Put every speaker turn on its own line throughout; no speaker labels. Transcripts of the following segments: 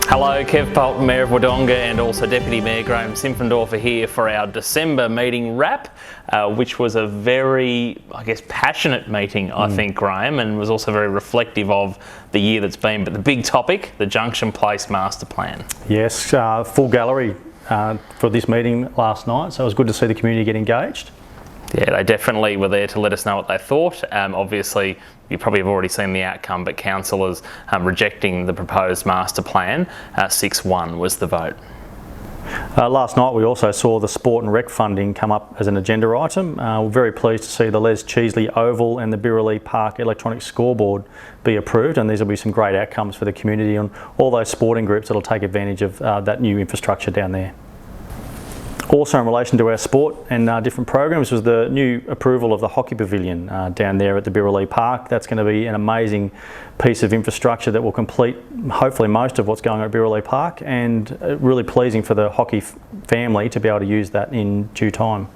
Hello, Poulton, Mayor of Wodonga, and also Deputy Mayor Graeme Simpfendorfer here for our December meeting wrap, which was a very, passionate meeting, I think, Graeme, and was also very reflective of the year that's been. But the big topic, the Junction Place Master Plan.
Yes, full gallery for this meeting last night, so it was good to see the community get engaged.
Yeah, they definitely were there to let us know what they thought. Obviously, you probably have already seen the outcome, but councillors rejecting the proposed master plan, 6-1 was the vote.
Last night we also saw the sport and rec funding come up as an agenda item. We're very pleased to see the Les Cheesley Oval and the Birrallee Park electronic scoreboard be approved, and these will be some great outcomes for the community and all those sporting groups that will take advantage of that new infrastructure down there. Also in relation to our sport and different programs was the new approval of the hockey pavilion down there at the Birrallee Park. That's going to be an amazing piece of infrastructure that will complete hopefully most of what's going on at Birrallee Park, and really pleasing for the hockey family to be able to use that in due time.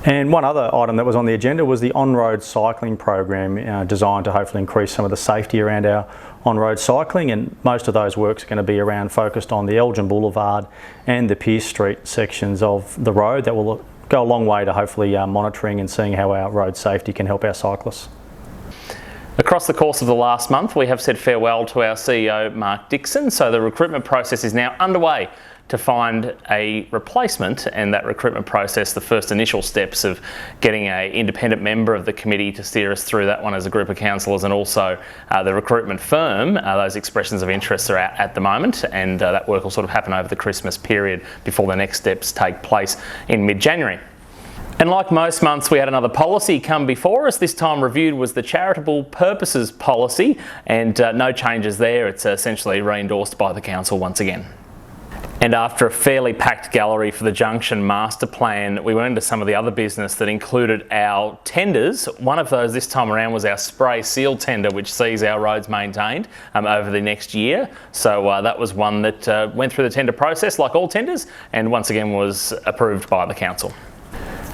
And one other item that was on the agenda was the on-road cycling program designed to hopefully increase some of the safety around our on-road cycling, and most of those works are going to be focused on the Elgin Boulevard and the Pearce Street sections of the road. That will go a long way to hopefully monitoring and seeing how our road safety can help our cyclists.
Across the course of the last month, we have said farewell to our CEO, Mark Dixon, so the recruitment process is now underway to find a replacement, and that recruitment process, the first initial steps of getting an independent member of the committee to steer us through that one as a group of councillors, and also the recruitment firm, those expressions of interest are out at the moment, and that work will sort of happen over the Christmas period before the next steps take place in mid-January. And like most months, we had another policy come before us. This time reviewed was the charitable purposes policy, and no changes there. It's essentially re-endorsed by the council once again. And after a fairly packed gallery for the Junction Master Plan, we went into some of the other business that included our tenders. One of those this time around was our spray seal tender, which sees our roads maintained over the next year. So that was one that went through the tender process like all tenders, and once again was approved by the council.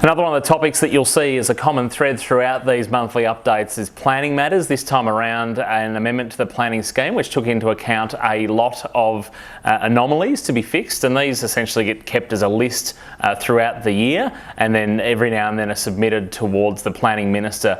Another one of the topics that you'll see as a common thread throughout these monthly updates is planning matters. This time around, an amendment to the planning scheme which took into account a lot of anomalies to be fixed, and these essentially get kept as a list throughout the year, and then every now and then are submitted towards the planning minister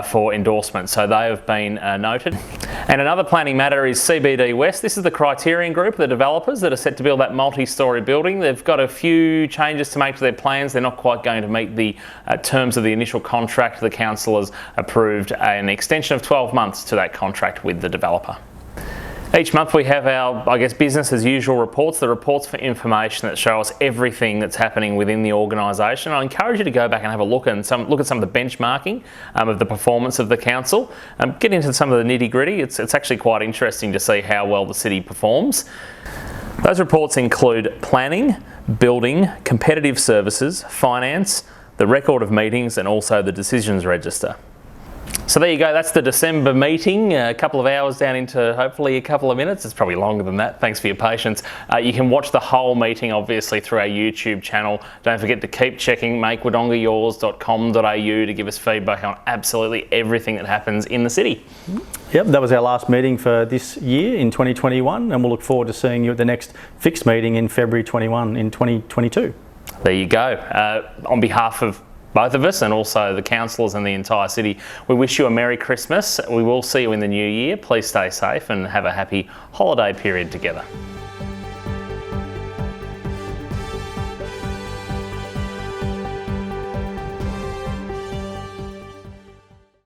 for endorsement. So they have been noted. And another planning matter is CBD West. This is the Criterion Group, the developers that are set to build that multi-storey building. They've got a few changes to make to their plans. They're not quite going to meet the terms of the initial contract. The councillors approved an extension of 12 months to that contract with the developer. Each month we have our, business as usual reports, the reports for information that show us everything that's happening within the organisation. I encourage you to go back and have a look at some of the benchmarking of the performance of the council. Get into some of the nitty-gritty. It's actually quite interesting to see how well the city performs. Those reports include planning, building, competitive services, finance, the record of meetings, and also the decisions register. So there you go, that's the December meeting, a couple of hours down into hopefully a couple of minutes. It's probably longer than that, thanks for your patience. You can watch the whole meeting obviously through our YouTube channel. Don't forget to keep checking makewodongayours.com.au to give us feedback on absolutely everything that happens in the city.
Yep, that was our last meeting for this year in 2021, and we'll look forward to seeing you at the next fixed meeting in February 21 in 2022.
There you go. On behalf of both of us and also the councillors and the entire city, we wish you a Merry Christmas. We will see you in the new year. Please stay safe and have a happy holiday period together.